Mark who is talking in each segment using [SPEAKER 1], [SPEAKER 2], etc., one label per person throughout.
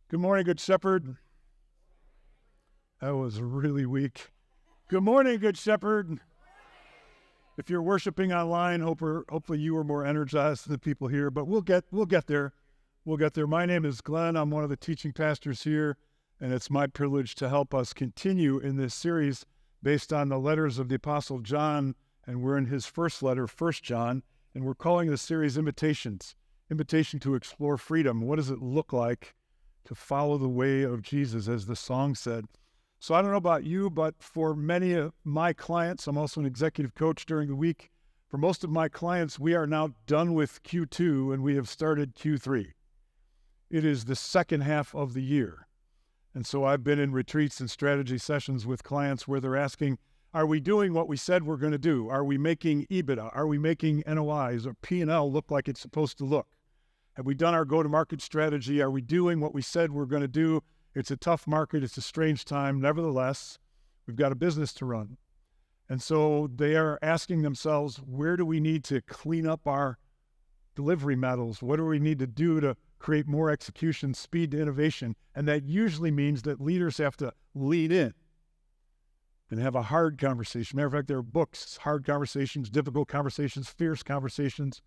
[SPEAKER 1] Good morning, Good Shepherd. That was really weak. Good morning, Good Shepherd. If you're worshiping online, hopefully you are more energized than the people here, but we'll get there. We'll get there. My name is Glen. I'm one of the teaching pastors here, and it's my privilege to help us continue in this series based on the letters of the Apostle John, and we're in his first letter, 1 John, and we're calling this series Invitations, Invitation to Explore Freedom. What does it look like to follow the way of Jesus, as the song said? So I don't know about you, but for many of my clients, I'm also an executive coach during the week. For most of my clients, we are now done with Q2 and we have started Q3. It is the second half of the year. And so I've been in retreats and strategy sessions with clients where they're asking, are we doing what we said we're going to do? Are we making EBITDA? Are we making NOIs or P&L look like it's supposed to look? Have we done our go-to-market strategy? Are we doing what we said we're going to do? It's a tough market. It's a strange time. Nevertheless, we've got a business to run. And so they are asking themselves, where do we need to clean up our delivery metals? What do we need to do to create more execution, speed to innovation? And that usually means that leaders have to lean in and have a hard conversation. Matter of fact, there are books, hard conversations, difficult conversations, fierce conversations.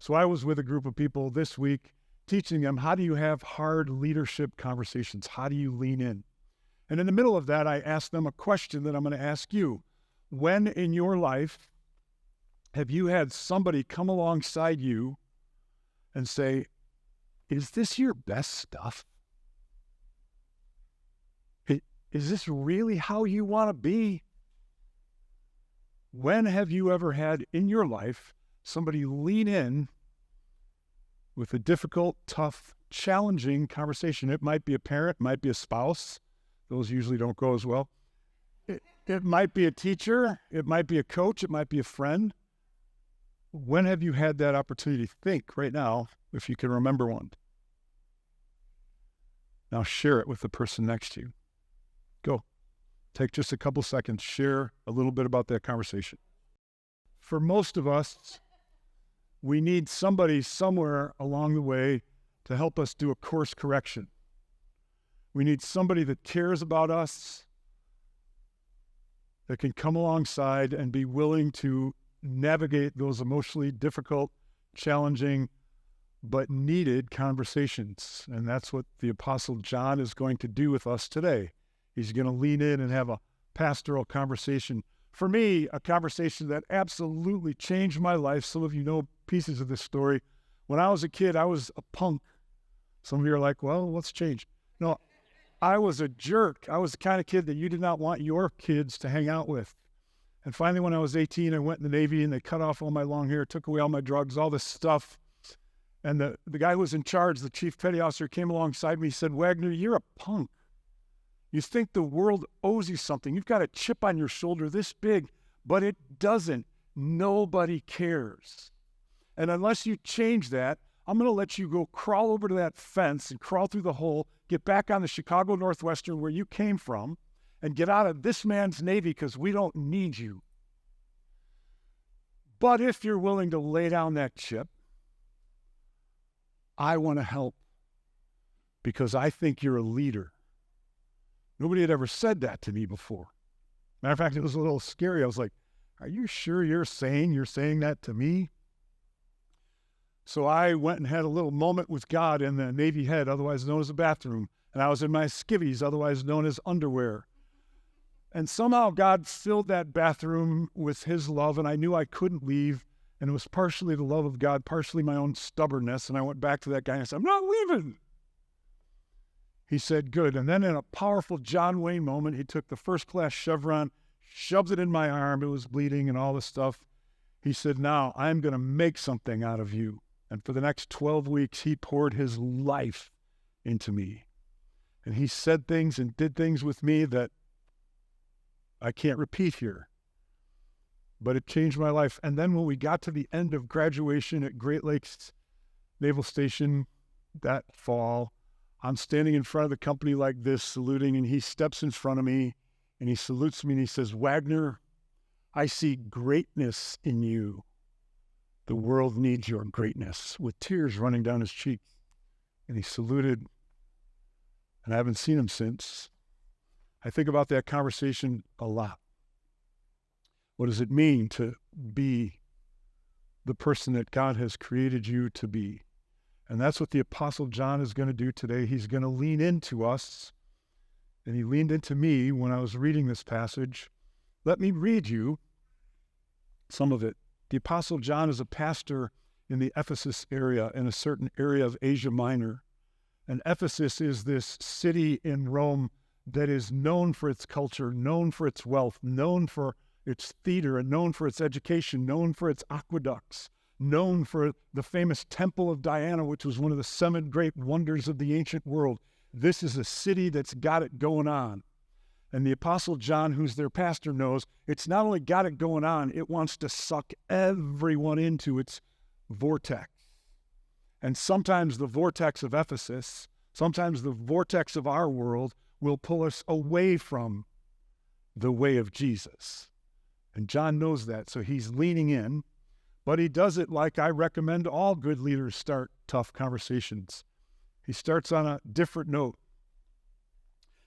[SPEAKER 1] So I was with a group of people this week teaching them, how do you have hard leadership conversations? How do you lean in? And in the middle of that, I asked them a question that I'm going to ask you. When in your life have you had somebody come alongside you and say, is this your best stuff? Is this really how you want to be? When have you ever had in your life somebody lean in with a difficult, tough, challenging conversation? It might be a parent, might be a spouse. Those usually don't go as well. It might be a teacher, it might be a coach, it might be a friend. When have you had that opportunity? Think right now, if you can remember one. Now share it with the person next to you. Go. Take just a couple seconds, share a little bit about that conversation. For most of us, we need somebody somewhere along the way to help us do a course correction. We need somebody that cares about us, that can come alongside and be willing to navigate those emotionally difficult, challenging, but needed conversations. And that's what the Apostle John is going to do with us today. He's going to lean in and have a pastoral conversation. For me, a conversation that absolutely changed my life. Some of you know pieces of this story. When I was a kid, I was a punk. Some of you are like, well, what's changed? No, I was a jerk. I was the kind of kid that you did not want your kids to hang out with. And finally, when I was 18, I went in the Navy and they cut off all my long hair, took away all my drugs, all this stuff. And the guy who was in charge, the chief petty officer, came alongside me. He said, Wagner, you're a punk. You think the world owes you something. You've got a chip on your shoulder this big, but it doesn't. Nobody cares. And unless you change that, I'm going to let you go crawl over to that fence and crawl through the hole, get back on the Chicago Northwestern where you came from, and get out of this man's Navy because we don't need you. But if you're willing to lay down that chip, I want to help because I think you're a leader. Nobody had ever said that to me before. Matter of fact, it was a little scary. I was like, are you sure you're saying that to me? So I went and had a little moment with God in the Navy head, otherwise known as a bathroom. And I was in my skivvies, otherwise known as underwear. And somehow God filled that bathroom with his love, and I knew I couldn't leave. And it was partially the love of God, partially my own stubbornness. And I went back to that guy and I said, I'm not leaving. He said, good. And then in a powerful John Wayne moment, he took the first-class chevron, shoved it in my arm. It was bleeding and all this stuff. He said, now I'm going to make something out of you. And for the next 12 weeks, he poured his life into me. And he said things and did things with me that I can't repeat here. But it changed my life. And then when we got to the end of graduation at Great Lakes Naval Station that fall, I'm standing in front of the company like this, saluting, and he steps in front of me, and he salutes me, and he says, Wagner, I see greatness in you. The world needs your greatness, with tears running down his cheeks. And he saluted, and I haven't seen him since. I think about that conversation a lot. What does it mean to be the person that God has created you to be? And that's what the Apostle John is going to do today. He's going to lean into us, and he leaned into me when I was reading this passage. Let me read you some of it. The Apostle John is a pastor in the Ephesus area, in a certain area of Asia Minor. And Ephesus is this city in Rome that is known for its culture, known for its wealth, known for its theater, and known for its education, known for its aqueducts, known for the famous Temple of Diana, which was one of the 7 great wonders of the ancient world. This is a city that's got it going on. And the Apostle John, who's their pastor, knows it's not only got it going on, it wants to suck everyone into its vortex. And sometimes the vortex of Ephesus, sometimes the vortex of our world will pull us away from the way of Jesus. And John knows that, so he's leaning in, but he does it like I recommend all good leaders start tough conversations. He starts on a different note.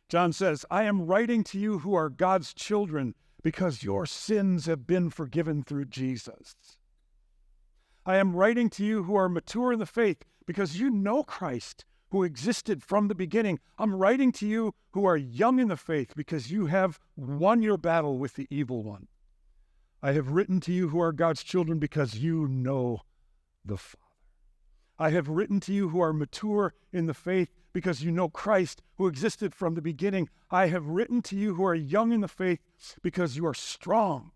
[SPEAKER 1] John says, I am writing to you who are God's children because your sins have been forgiven through Jesus. I am writing to you who are mature in the faith because you know Christ, who existed from the beginning. I'm writing to you who are young in the faith because you have won your battle with the evil one. I have written to you who are God's children because you know the Father. I have written to you who are mature in the faith because you know Christ, who existed from the beginning. I have written to you who are young in the faith because you are strong.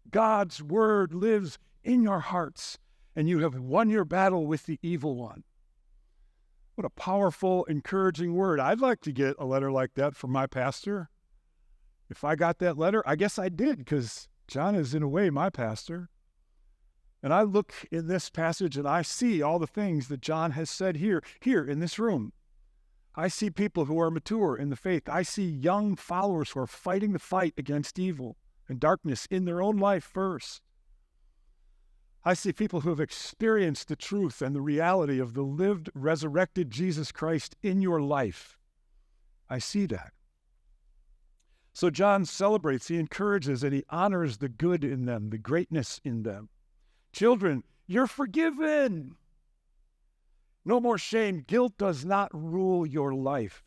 [SPEAKER 1] God's word lives in your hearts, and you have won your battle with the evil one. What a powerful, encouraging word. I'd like to get a letter like that from my pastor. If I got that letter, I guess I did, because John is, in a way, my pastor. And I look in this passage and I see all the things that John has said here in this room. I see people who are mature in the faith. I see young followers who are fighting the fight against evil and darkness in their own life first. I see people who have experienced the truth and the reality of the lived, resurrected Jesus Christ in your life. I see that. So John celebrates, he encourages, and he honors the good in them, the greatness in them. Children, you're forgiven. No more shame. Guilt does not rule your life.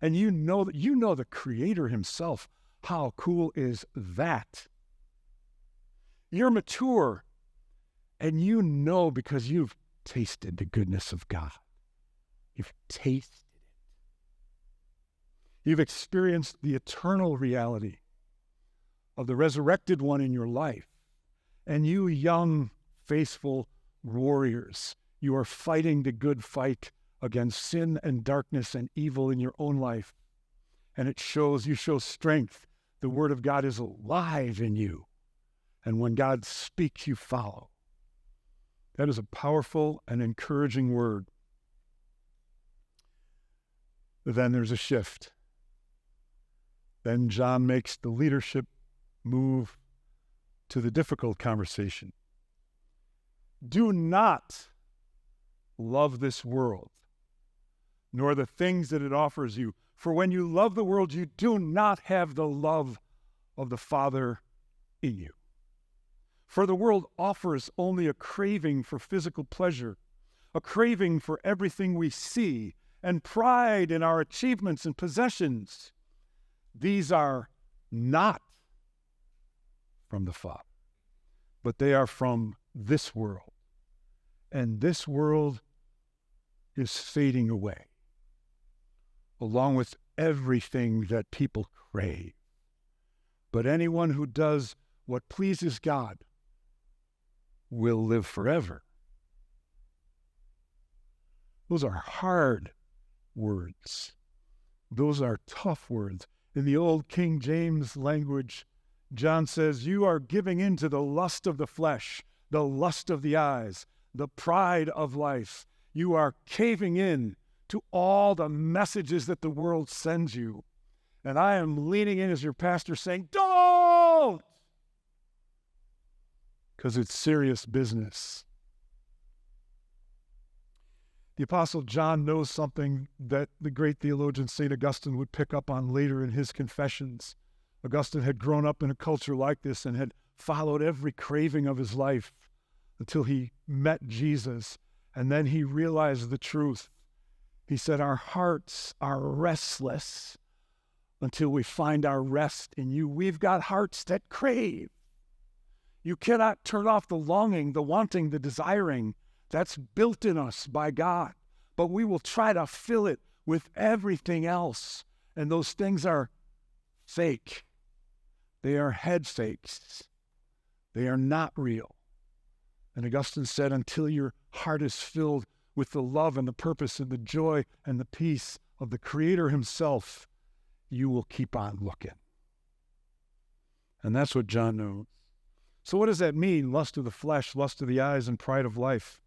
[SPEAKER 1] And you know the Creator himself. How cool is that? You're mature, and you know because you've tasted the goodness of God. You've tasted it. You've experienced the eternal reality of the resurrected one in your life. And you young, faithful warriors, you are fighting the good fight against sin and darkness and evil in your own life. And it shows, you show strength. The word of God is alive in you. And when God speaks, you follow. That is a powerful and encouraging word. But then there's a shift. Then John makes the leadership move to the difficult conversation. Do not love this world, nor the things that it offers you. For when you love the world, you do not have the love of the Father in you. For the world offers only a craving for physical pleasure, a craving for everything we see, and pride in our achievements and possessions. These are not from the Father, but they are from this world. And this world is fading away, along with everything that people crave. But anyone who does what pleases God will live forever. Those are hard words. Those are tough words. In the old King James language, John says, you are giving in to the lust of the flesh, the lust of the eyes, the pride of life. You are caving in to all the messages that the world sends you. And I am leaning in as your pastor saying, don't! Because it's serious business. The Apostle John knows something that the great theologian St. Augustine would pick up on later in his Confessions. Augustine had grown up in a culture like this and had followed every craving of his life until he met Jesus, and then he realized the truth. He said, our hearts are restless until we find our rest in you. We've got hearts that crave. You cannot turn off the longing, the wanting, the desiring. That's built in us by God. But we will try to fill it with everything else. And those things are fake. They are head fakes. They are not real. And Augustine said, until your heart is filled with the love and the purpose and the joy and the peace of the Creator himself, you will keep on looking. And that's what John knows. So what does that mean? Lust of the flesh, lust of the eyes, and pride of life.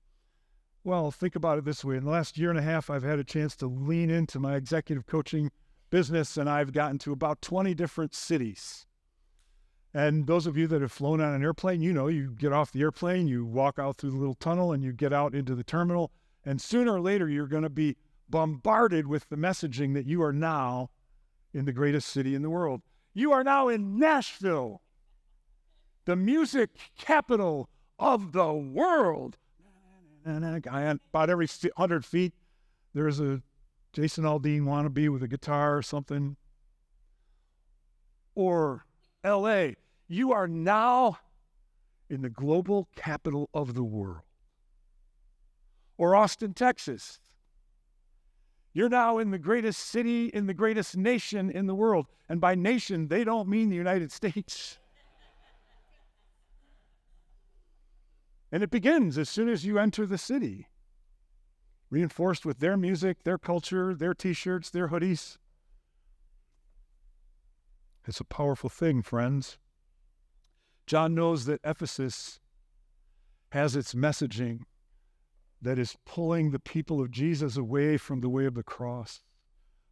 [SPEAKER 1] Well, think about it this way. In the last year and a half, I've had a chance to lean into my executive coaching business, and I've gotten to about 20 different cities. And those of you that have flown on an airplane, you know, you get off the airplane, you walk out through the little tunnel, and you get out into the terminal, and sooner or later, you're going to be bombarded with the messaging that you are now in the greatest city in the world. You are now in Nashville, the music capital of the world. About every 100 feet, there's a Jason Aldean wannabe with a guitar or something. Or L.A., you are now in the global capital of the world. Or Austin, Texas. You're now in the greatest city, in the greatest nation in the world. And by nation, they don't mean the United States. And it begins as soon as you enter the city, reinforced with their music, their culture, their T-shirts, their hoodies. It's a powerful thing, friends. John knows that Ephesus has its messaging that is pulling the people of Jesus away from the way of the cross,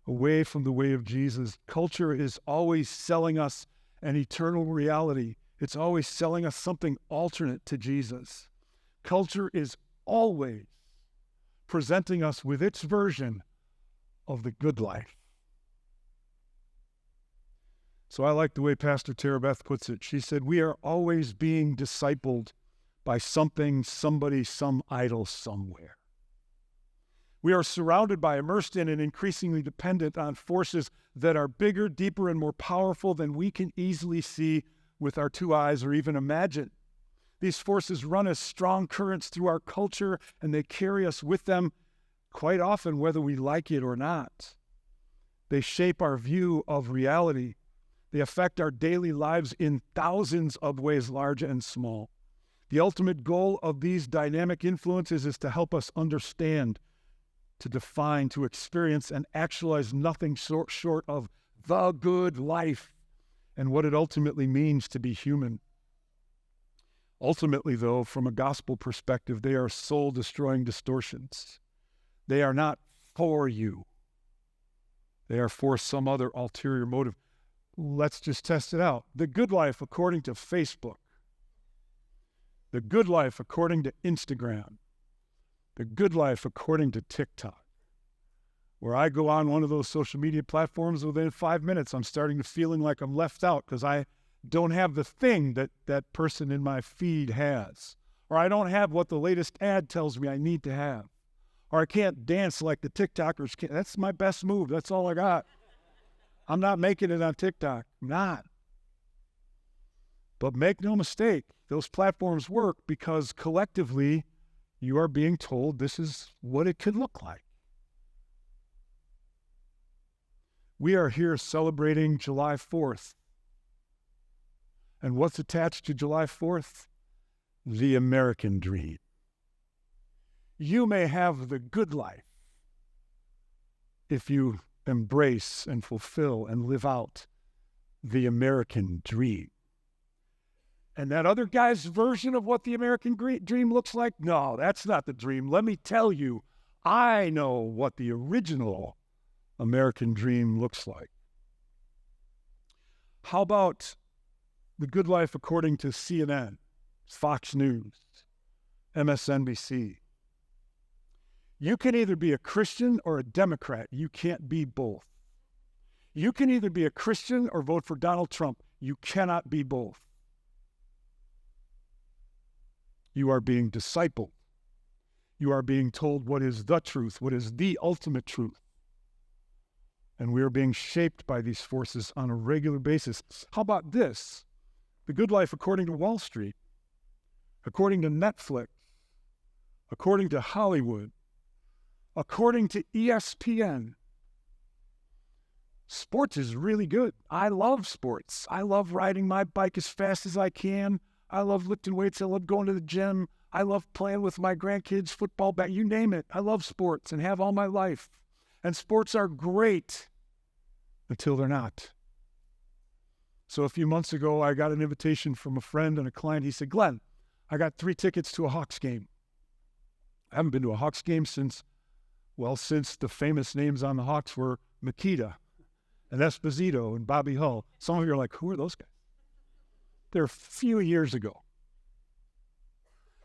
[SPEAKER 1] away from the way of Jesus. Culture is always selling us an eternal reality. It's always selling us something alternate to Jesus. Culture is always presenting us with its version of the good life. So I like the way Pastor Tara Beth puts it. She said, we are always being discipled by something, somebody, some idol somewhere. We are surrounded by, immersed in, and increasingly dependent on forces that are bigger, deeper, and more powerful than we can easily see with our two eyes or even imagine. These forces run as strong currents through our culture, and they carry us with them quite often, whether we like it or not. They shape our view of reality. They affect our daily lives in thousands of ways, large and small. The ultimate goal of these dynamic influences is to help us understand, to define, to experience, and actualize nothing short of the good life and what it ultimately means to be human. Ultimately, though, from a gospel perspective, they are soul-destroying distortions. They are not for you. They are for some other ulterior motive. Let's just test it out. The good life according to Facebook. The good life according to Instagram. The good life according to TikTok. Where I go on one of those social media platforms, within 5 minutes, I'm starting to feeling like I'm left out because I don't have the thing that that person in my feed has. Or I don't have what the latest ad tells me I need to have. Or I can't dance like the TikTokers can. That's my best move. That's all I got. I'm not making it on TikTok. I'm not. But make no mistake, those platforms work because collectively you are being told this is what it could look like. We are here celebrating July 4th. And what's attached to July 4th? The American dream. You may have the good life if you embrace and fulfill and live out the American dream. And that other guy's version of what the American dream looks like? No, that's not the dream. Let me tell you, I know what the original American dream looks like. How about the good life according to CNN, Fox News, MSNBC? You can either be a Christian or a Democrat. You can't be both. You can either be a Christian or vote for Donald Trump. You cannot be both. You are being discipled. You are being told what is the truth, what is the ultimate truth. And we are being shaped by these forces on a regular basis. How about this? The good life according to Wall Street, according to Netflix, according to Hollywood, according to ESPN. Sports is really good. I love sports. I love riding my bike as fast as I can. I love lifting weights. I love going to the gym. I love playing with my grandkids, football, you name it. I love sports and have all my life. And sports are great until they're not. So a few months ago, I got an invitation from a friend and a client. He said, Glenn, I got 3 tickets to a Hawks game. I haven't been to a Hawks game since the famous names on the Hawks were Makita and Esposito and Bobby Hull. Some of you are like, who are those guys? They're a few years ago.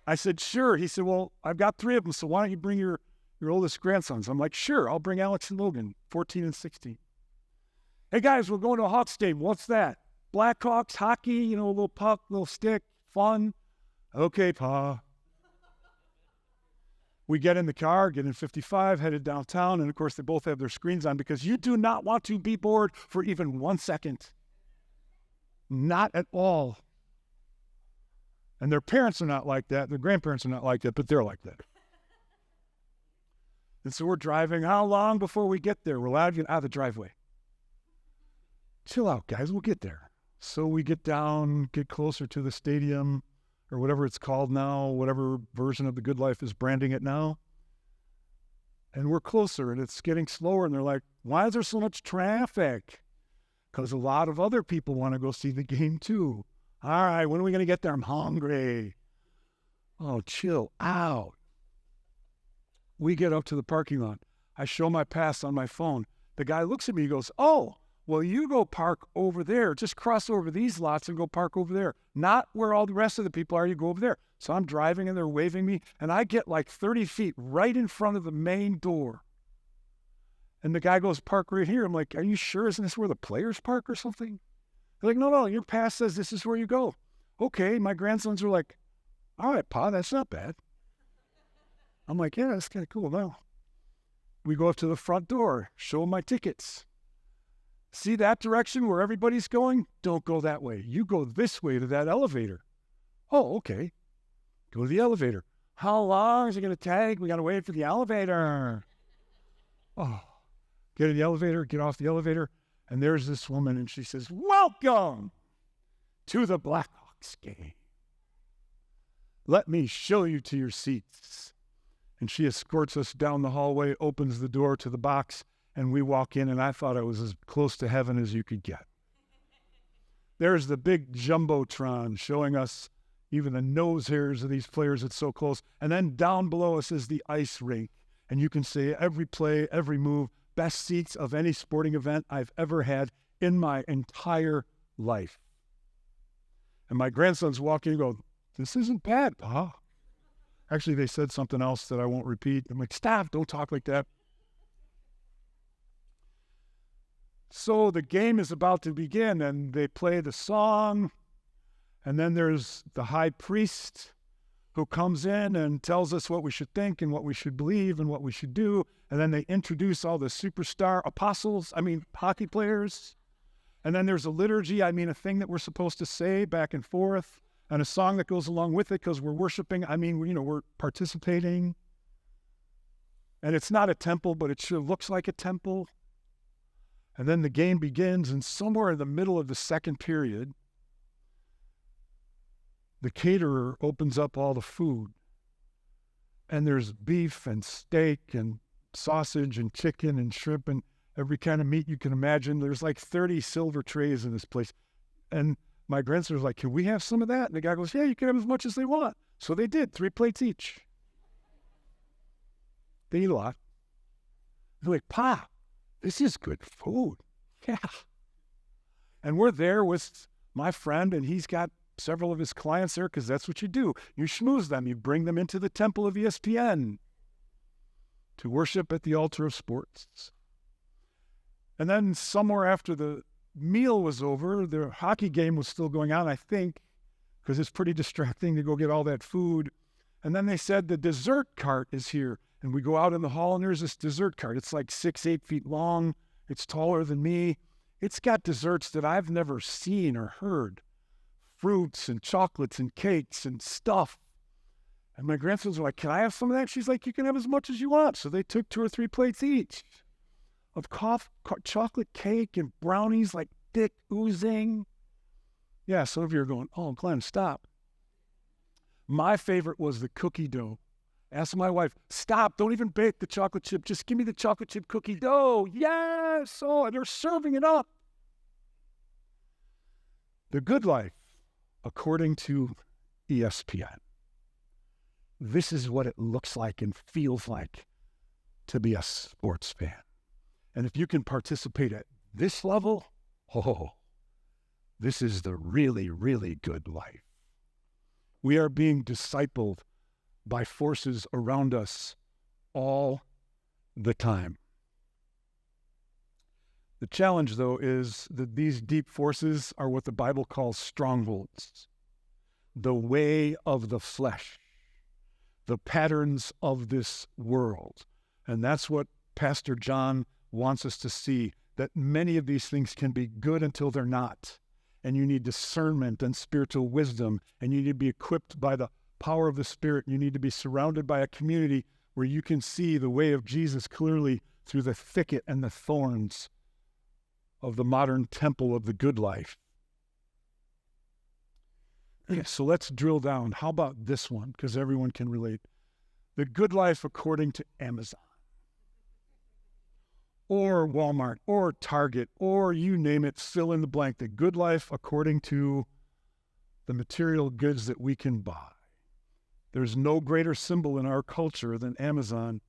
[SPEAKER 1] I said, sure. He said, well, I've got 3 of them, so why don't you bring your oldest grandsons? I'm like, sure, I'll bring Alex and Logan, 14 and 16. Hey, guys, we're going to a Hawks game. What's that? Blackhawks, hockey, a little puck, little stick, fun. Okay, Pa. We get in the car, get in 55, headed downtown, and of course they both have their screens on because you do not want to be bored for even 1 second. Not at all. And their parents are not like that. Their grandparents are not like that, but they're like that. And so we're driving. How long before we get there? We're allowed to get out of the driveway. Chill out, guys. We'll get there. So we get down, get closer to the stadium or whatever it's called now, whatever version of the Good Life is branding it now. And we're closer, and it's getting slower. And they're like, why is there so much traffic? Because a lot of other people want to go see the game too. All right, when are we going to get there? I'm hungry. Oh, chill out. We get up to the parking lot. I show my pass on my phone. The guy looks at me, he goes, oh, well, you go park over there. Just cross over these lots and go park over there. Not where all the rest of the people are, you go over there. So I'm driving and they're waving me, and I get like 30 feet right in front of the main door. And the guy goes, park right here. I'm like, are you sure? Isn't this where the players park or something? They're like, no, your pass says this is where you go. Okay, my grandsons are like, all right, Pa, that's not bad. I'm like, yeah, that's kind of cool. Now, we go up to the front door, show them my tickets. See that direction where everybody's going? Don't go that way. You go this way to that elevator. Oh, okay. Go to the elevator. How long is it going to take? We got to wait for the elevator. Oh, get in the elevator, get off the elevator. And there's this woman, and she says, welcome to the Blackhawks game. Let me show you to your seats. And she escorts us down the hallway, opens the door to the box, and we walk in, and I thought I was as close to heaven as you could get. There's the big jumbotron showing us even the nose hairs of these players. It's so close. And then down below us is the ice rink, and you can see every play, every move. Best seats of any sporting event I've ever had in my entire life. And my grandsons walk in and go, this isn't bad, Pa. Actually, they said something else that I won't repeat. I'm like, stop, don't talk like that. So the game is about to begin, and they play the song, and then there's the high priest who comes in and tells us what we should think and what we should believe and what we should do. And then they introduce all the superstar hockey players. And then there's a liturgy, a thing that we're supposed to say back and forth, and a song that goes along with it because we're worshiping. We're participating. And it's not a temple, but it sure looks like a temple. And then the game begins, and somewhere in the middle of the second period, the caterer opens up all the food. And there's beef and steak and sausage and chicken and shrimp and every kind of meat you can imagine. There's like 30 silver trays in this place. And my grandson's like, can we have some of that? And the guy goes, yeah, you can have as much as they want. So they did, 3 plates each. They eat a lot. They're like, Pa, this is good food. Yeah. And we're there with my friend, and he's got several of his clients there because that's what you do. You schmooze them. You bring them into the temple of ESPN. to worship at the altar of sports. And then somewhere after the meal was over, the hockey game was still going on, I think, because it's pretty distracting to go get all that food. And then they said the dessert cart is here. And we go out in the hall and there's this dessert cart. It's like 6-8 feet long. It's taller than me. It's got desserts that I've never seen or heard. Fruits and chocolates and cakes and stuff. And my grandsons were like, can I have some of that? She's like, you can have as much as you want. So they took 2 or 3 plates each of chocolate cake and brownies like thick oozing. Yeah, some of you are going, oh, Glenn, stop. My favorite was the cookie dough. Asked my wife, stop, don't even bake the chocolate chip. Just give me the chocolate chip cookie dough. Yes, oh, and they're serving it up. The good life, according to ESPN. This is what it looks like and feels like to be a sports fan. And if you can participate at this level, oh, this is the really, really good life. We are being discipled by forces around us all the time. The challenge, though, is that these deep forces are what the Bible calls strongholds, the way of the flesh, the patterns of this world. And that's what Pastor John wants us to see, that many of these things can be good until they're not. And you need discernment and spiritual wisdom, and you need to be equipped by the power of the Spirit. You need to be surrounded by a community where you can see the way of Jesus clearly through the thicket and the thorns of the modern temple of the good life. So let's drill down. How about this one? Because everyone can relate. The good life according to Amazon, or Walmart, or Target, or you name it, fill in the blank. The good life according to the material goods that we can buy. There's no greater symbol in our culture than Amazon.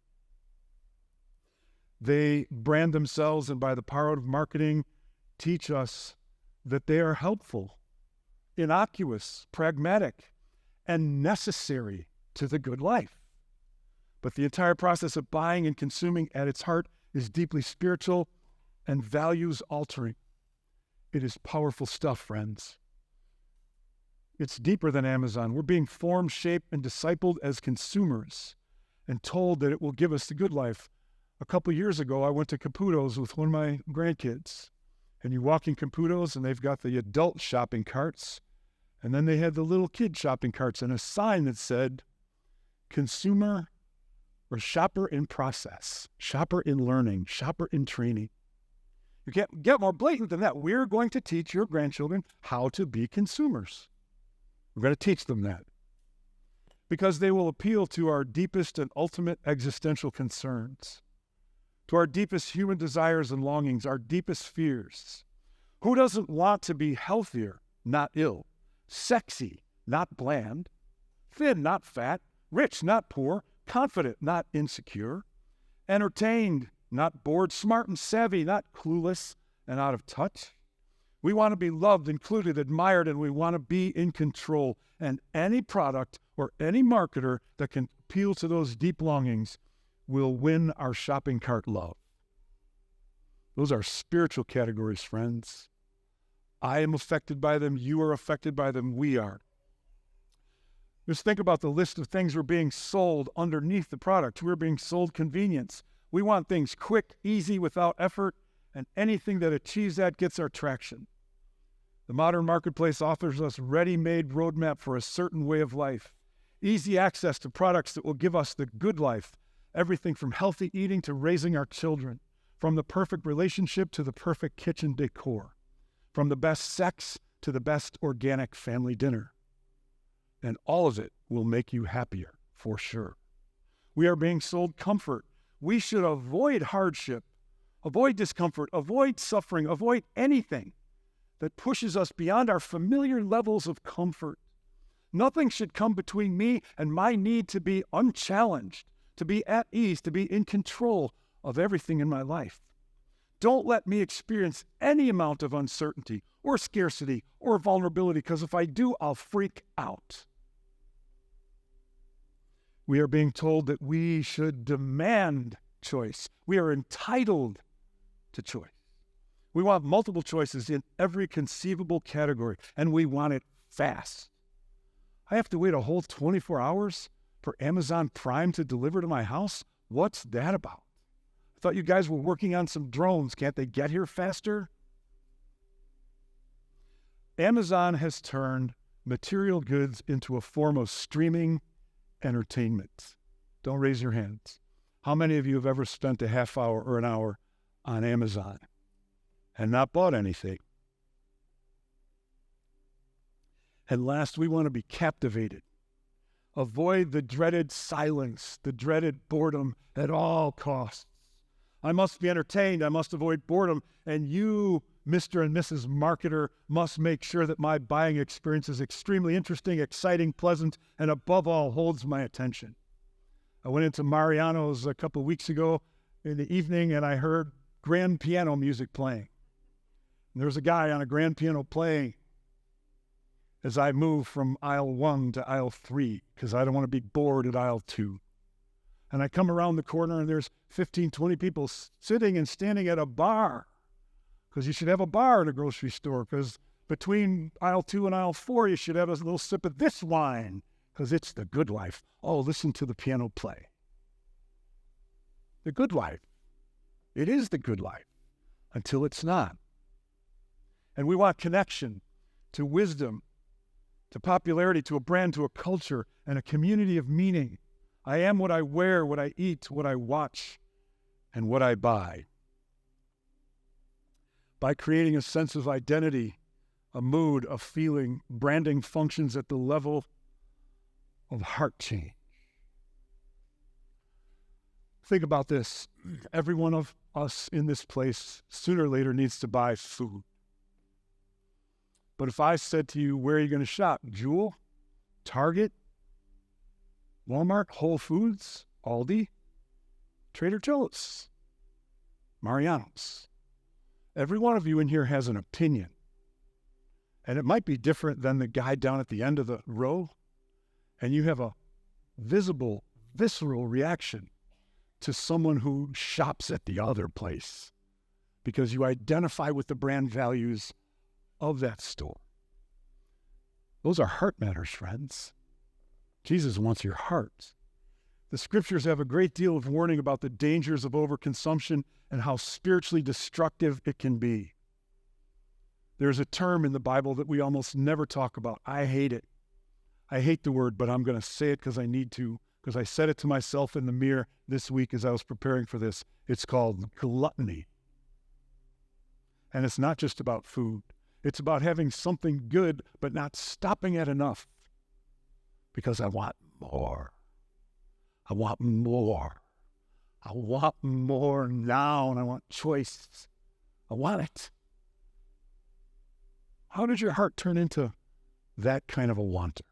[SPEAKER 1] They brand themselves, and by the power of marketing, teach us that they are helpful, innocuous, pragmatic, and necessary to the good life. But the entire process of buying and consuming at its heart is deeply spiritual and values altering. It is powerful stuff, friends. It's deeper than Amazon. We're being formed, shaped, and discipled as consumers and told that it will give us the good life. A couple of years ago, I went to Caputo's with one of my grandkids. And you walk in Caputo's and they've got the adult shopping carts. And then they had the little kid shopping carts and a sign that said, consumer or shopper in process, shopper in learning, shopper in training. You can't get more blatant than that. We're going to teach your grandchildren how to be consumers. We're going to teach them that because they will appeal to our deepest and ultimate existential concerns, to our deepest human desires and longings, our deepest fears. Who doesn't want to be healthier, not ill, sexy, not bland, thin, not fat, rich, not poor, confident, not insecure, entertained, not bored, smart and savvy, not clueless and out of touch? We want to be loved, included, admired, and we want to be in control. And any product or any marketer that can appeal to those deep longings will win our shopping cart love. Those are spiritual categories, friends. I am affected by them. You are affected by them. We are. Just think about the list of things we're being sold underneath the product. We're being sold convenience. We want things quick, easy, without effort, and anything that achieves that gets our traction. The modern marketplace offers us ready-made roadmap for a certain way of life, easy access to products that will give us the good life, everything from healthy eating to raising our children, from the perfect relationship to the perfect kitchen decor, from the best sex to the best organic family dinner. And all of it will make you happier, for sure. We are being sold comfort. We should avoid hardship, avoid discomfort, avoid suffering, avoid anything that pushes us beyond our familiar levels of comfort. Nothing should come between me and my need to be unchallenged, to be at ease, to be in control of everything in my life. Don't let me experience any amount of uncertainty or scarcity or vulnerability, because if I do, I'll freak out. We are being told that we should demand choice. We are entitled to choice. We want multiple choices in every conceivable category, and we want it fast. I have to wait a whole 24 hours for Amazon Prime to deliver to my house? What's that about? I thought you guys were working on some drones. Can't they get here faster? Amazon has turned material goods into a form of streaming entertainment. Don't raise your hands. How many of you have ever spent a half hour or an hour on Amazon and not bought anything? And last, we want to be captivated. Avoid the dreaded silence, the dreaded boredom at all costs. I must be entertained. I must avoid boredom. And you, Mr. and Mrs. Marketer, must make sure that my buying experience is extremely interesting, exciting, pleasant, and above all, holds my attention. I went into Mariano's a couple of weeks ago in the evening, and I heard grand piano music playing. And there was a guy on a grand piano playing as I move from aisle 1 to aisle 3, because I don't want to be bored at aisle 2. And I come around the corner, and there's 15, 20 people sitting and standing at a bar, because you should have a bar in a grocery store, because between aisle 2 and aisle 4, you should have a little sip of this wine, because it's the good life. Oh, listen to the piano play. The good life. It is the good life, until it's not. And we want connection to wisdom, to popularity, to a brand, to a culture, and a community of meaning. I am what I wear, what I eat, what I watch, and what I buy. By creating a sense of identity, a mood, a feeling, branding functions at the level of heart change. Think about this. Every one of us in this place, sooner or later, needs to buy food. But if I said to you, where are you going to shop? Jewel? Target? Walmart? Whole Foods? Aldi? Trader Joe's? Mariano's? Every one of you in here has an opinion. And it might be different than the guy down at the end of the row. And you have a visible, visceral reaction to someone who shops at the other place, because you identify with the brand values of that store. Those are heart matters, friends. Jesus wants your heart. The scriptures have a great deal of warning about the dangers of overconsumption and how spiritually destructive it can be. There's a term in the Bible that we almost never talk about. I hate it. I hate the word, but I'm going to say it because I need to, because I said it to myself in the mirror this week as I was preparing for this. It's called gluttony. And it's not just about food. It's about having something good, but not stopping at enough. Because I want more. I want more. I want more now, and I want choice. I want it. How did your heart turn into that kind of a wanter?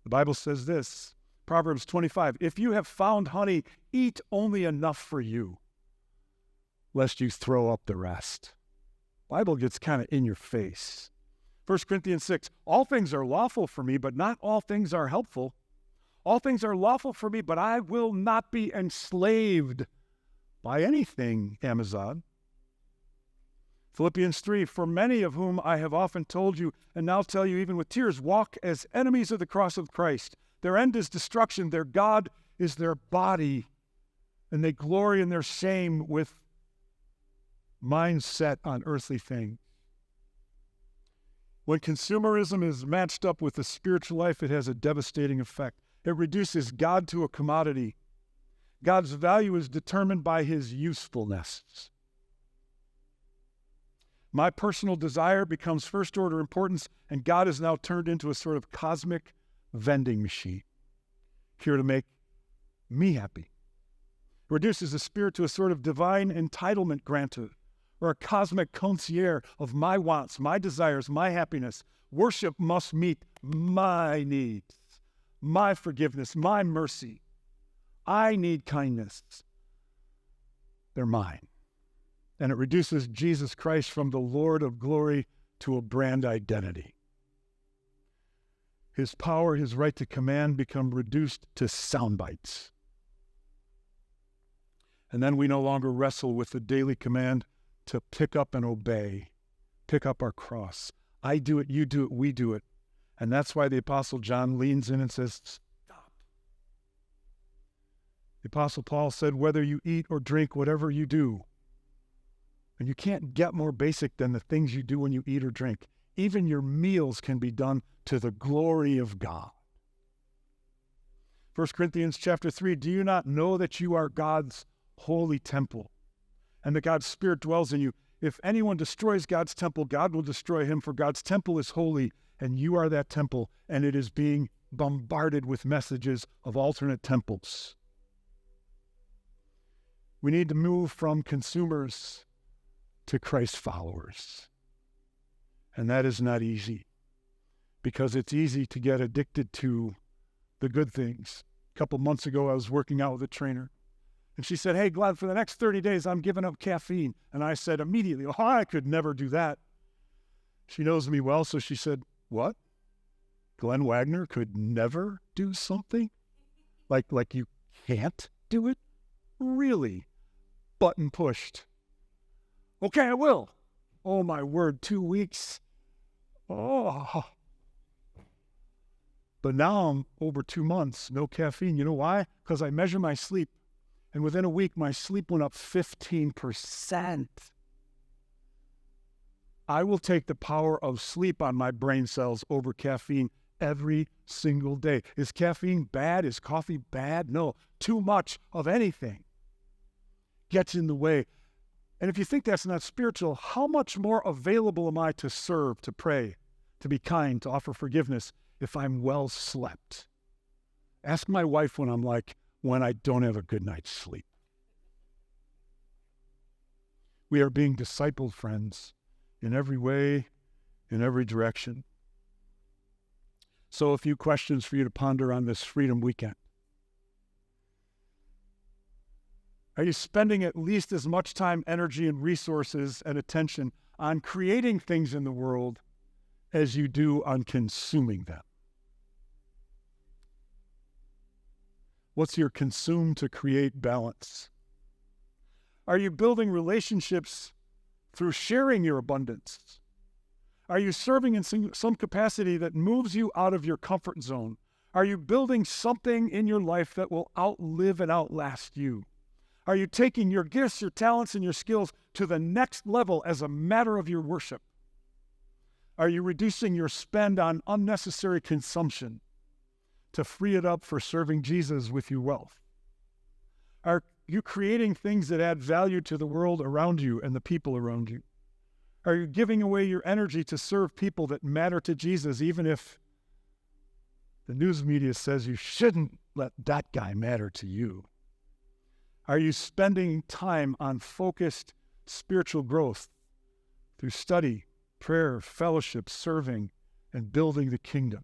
[SPEAKER 1] The Bible says this, Proverbs 25, if you have found honey, eat only enough for you, lest you throw up the rest. Bible gets kind of in your face. 1 Corinthians 6, all things are lawful for me, but not all things are helpful. All things are lawful for me, but I will not be enslaved by anything, Amazon. Philippians 3, for many of whom I have often told you, and now tell you even with tears, walk as enemies of the cross of Christ. Their end is destruction. Their God is their body, and they glory in their shame with minds set on earthly things. When consumerism is matched up with the spiritual life, it has a devastating effect. It reduces God to a commodity. God's value is determined by his usefulness. My personal desire becomes first-order importance, and God is now turned into a sort of cosmic vending machine, here to make me happy. It reduces the spirit to a sort of divine entitlement granted, or a cosmic concierge of my wants, my desires, my happiness. Worship must meet my needs, my forgiveness, my mercy. I need kindness. They're mine. And it reduces Jesus Christ from the Lord of glory to a brand identity. his power, his right to command become reduced to sound bites. And then we no longer wrestle with the daily command to pick up and obey, pick up our cross. I do it, you do it, we do it. And that's why the Apostle John leans in and says, stop. The Apostle Paul said, whether you eat or drink, whatever you do, and you can't get more basic than the things you do when you eat or drink. Even your meals can be done to the glory of God. 1 Corinthians chapter 3, do you not know that you are God's holy temple and that God's Spirit dwells in you? If anyone destroys God's temple, God will destroy him, for God's temple is holy, and you are that temple, and it is being bombarded with messages of alternate temples. We need to move from consumers to Christ followers. And that is not easy, because it's easy to get addicted to the good things. A couple months ago, I was working out with a trainer, and she said, hey, Glen, for the next 30 days, I'm giving up caffeine. And I said immediately, oh, I could never do that. She knows me well, so she said, what? Glen Wagner could never do something? Like you can't do it? Really? Button pushed. Okay, I will. Oh, my word, 2 weeks. Oh. But now I'm over 2 months, no caffeine. You know why? Because I measure my sleep. And within a week, my sleep went up 15%. I will take the power of sleep on my brain cells over caffeine every single day. Is caffeine bad? Is coffee bad? No. Too much of anything gets in the way. And if you think that's not spiritual, how much more available am I to serve, to pray, to be kind, to offer forgiveness if I'm well slept? Ask my wife when I don't have a good night's sleep. We are being discipled, friends, in every way, in every direction. So a few questions for you to ponder on this Freedom Weekend. Are you spending at least as much time, energy, and resources and attention on creating things in the world as you do on consuming them? What's your consume to create balance? Are you building relationships through sharing your abundance? Are you serving in some capacity that moves you out of your comfort zone? Are you building something in your life that will outlive and outlast you? Are you taking your gifts, your talents, and your skills to the next level as a matter of your worship? Are you reducing your spend on unnecessary consumption to free it up for serving Jesus with your wealth? Are you creating things that add value to the world around you and the people around you? Are you giving away your energy to serve people that matter to Jesus, even if the news media says you shouldn't let that guy matter to you? Are you spending time on focused spiritual growth through study, prayer, fellowship, serving, and building the kingdom?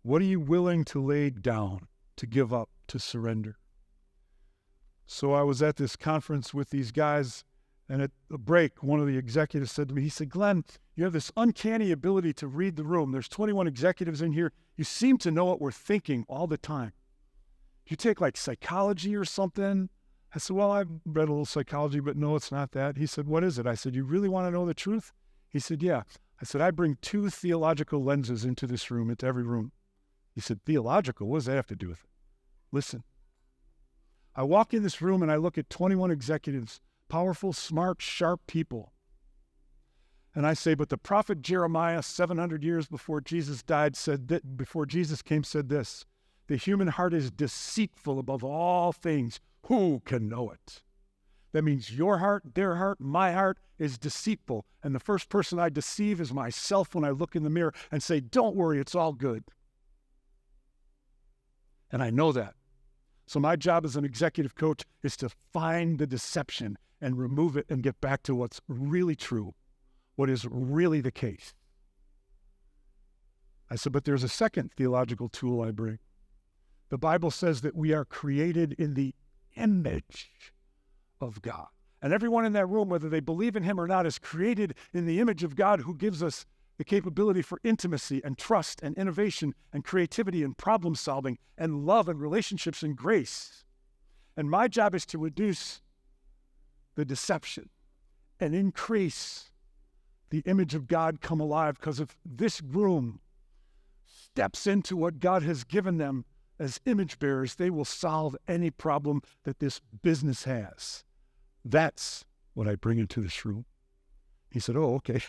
[SPEAKER 1] What are you willing to lay down, to give up, to surrender? So I was at this conference with these guys, and at a break, one of the executives said to me, he said, Glen, you have this uncanny ability to read the room. There's 21 executives in here. You seem to know what we're thinking all the time. You take like psychology or something? I said, well, I've read a little psychology, but no, it's not that. He said, what is it? I said, you really want to know the truth? He said, yeah. I said, I bring 2 theological lenses into this room, into every room. He said, theological? What does that have to do with it? Listen, I walk in this room and I look at 21 executives, powerful, smart, sharp people. And I say, but the prophet Jeremiah, 700 years before Jesus died, said that, before Jesus came, said this: the human heart is deceitful above all things. Who can know it? That means your heart, their heart, my heart is deceitful. And the first person I deceive is myself when I look in the mirror and say, don't worry, it's all good. And I know that. So my job as an executive coach is to find the deception and remove it and get back to what's really true, what is really the case. I said, but there's a second theological tool I bring. The Bible says that we are created in the image of God. And everyone in that room, whether they believe in him or not, is created in the image of God, who gives us the capability for intimacy and trust and innovation and creativity and problem solving and love and relationships and grace. And my job is to reduce the deception and increase the image of God come alive, because if this room steps into what God has given them as image bearers, they will solve any problem that this business has. That's what I bring into this room. He said, oh, okay.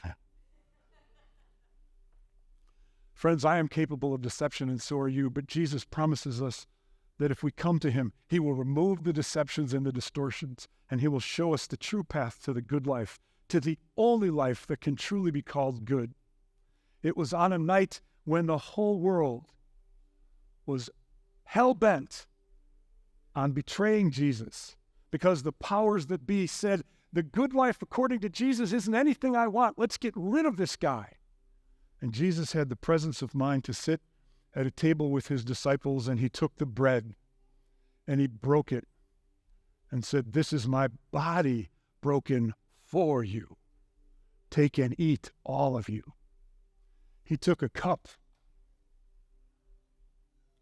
[SPEAKER 1] Friends, I am capable of deception, and so are you, but Jesus promises us that if we come to him, he will remove the deceptions and the distortions, and he will show us the true path to the good life, to the only life that can truly be called good. It was on a night when the whole world was hell-bent on betraying Jesus, because the powers that be said, the good life according to Jesus isn't anything I want. Let's get rid of this guy. And Jesus had the presence of mind to sit at a table with his disciples, and he took the bread and he broke it and said, this is my body broken for you. Take and eat, all of you. He took a cup,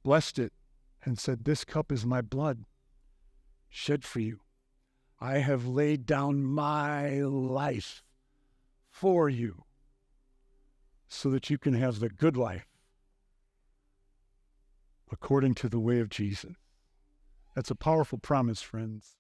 [SPEAKER 1] blessed it, and said, this cup is my blood shed for you. I have laid down my life for you so that you can have the good life according to the way of Jesus. That's a powerful promise, friends.